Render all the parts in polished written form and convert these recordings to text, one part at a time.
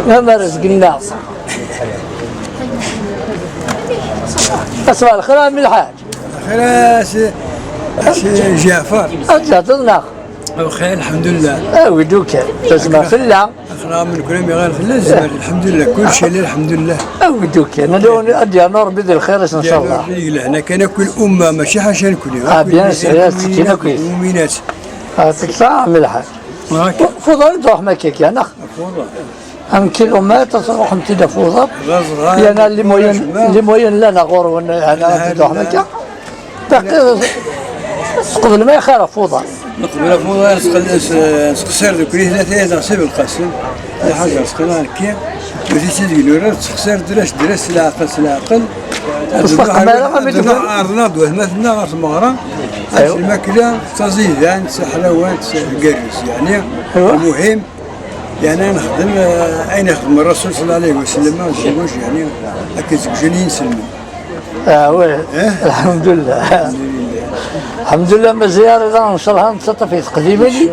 يا ما رزقنا. اسمع الخير من الحاج. خير سي جعفر. أجدنا. بخير الحمد لله. ودوك تسمع فلا. اخنا من كلامي غير فلا الزمر الحمد لله كل شيء الحمد لله. ودوك انا دون ادي نور بذي الخير ان شاء الله. انا كناكل امه ماشي حاجه ناكل. بيان سير سكينه كويس. مؤمنات. هاتك ساعه من الحاج. فضل تروح مكيك يا نخ. هم كيلومتر تروح امتدى فوضى. انا اللي موين لنا غور وانا انا تروح مكه. باقي قبل ما يخالف فوضى. قبل فوضى نسقسر ذوك اللي ثلاثه نصيب القسم. الحاجه سقنا كيف وزيد تقولوا تخسر درس العقل عرضنا دوه مثلنا غير المغرب الماكله تزيد حلوات قريس يعني المهم يعني نخدم اين نخدم الرسول صلى الله عليه وسلم ما نزوج يعني هكا زوجين يسلموا وي الحمد لله الحمد لله مزيار ان شاء الله نتسطى في تقديمه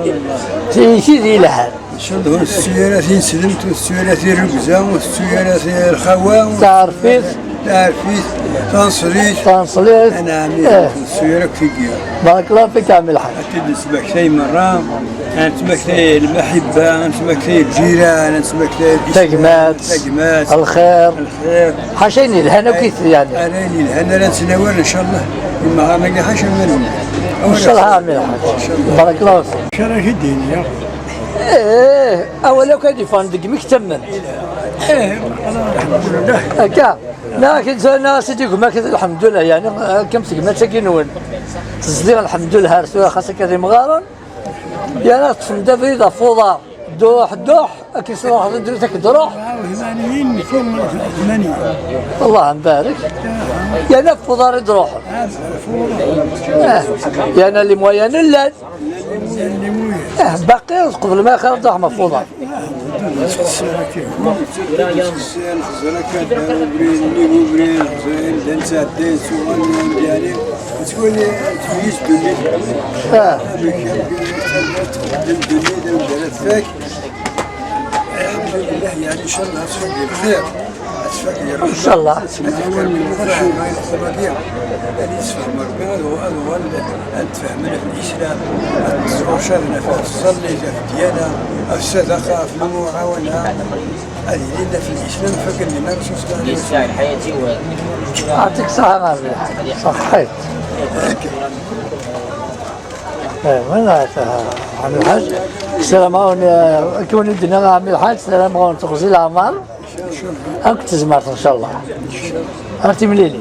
في سيدي لحال ان شاء الله السيارات سلمت والسيارات الركزه والسيارات الخوا تعرفيت تنصريت انا عامل السيارة كيكيا بارك الله فيك عامل الحاج نسمعك شي مرة نسمعك شي المحبة نسمعك شي الجيران نسمعك شي تقمات الخير حاشيني الهنا كيف يعني انا الهنا لا نتناول ان شاء الله ما غنلقى حاجة منهم ان شاء الله عامل الحاج بارك الله فيك ان شاء الله شديني ايه اولا كان فندق مكتمل الحمد لله هكا لكن ناس يقول ما كذا الحمد لله يعني كم سكمة سكينون تصديق الحمد لله هرسوها خاصة كذا مغارن يا ناس تفند في فوضى دوح اكيد صراحة درتك دروح الله مبارك يا ناس فوضى دروح يا انا اللي موين اللاد باقي قبل ما يخرج دوح مفوضى يعني ان شاء الله تفكر بخير ان شاء الله تفهم ربنا هو تفهمنا في الاسلام ترشدنا في تصلي في الديانه في الصدقه في المعاونه هذه لنا في الاسلام فكر لنا الرسول صلى الله عليه وسلم حياتي يعطيك الصحه صحيت من عم الحاج السلام عليكم كون الدنيا عم الحاج السلام عليكم تغزي العمار هاك تزمرت ان شاء الله هاتي مليلي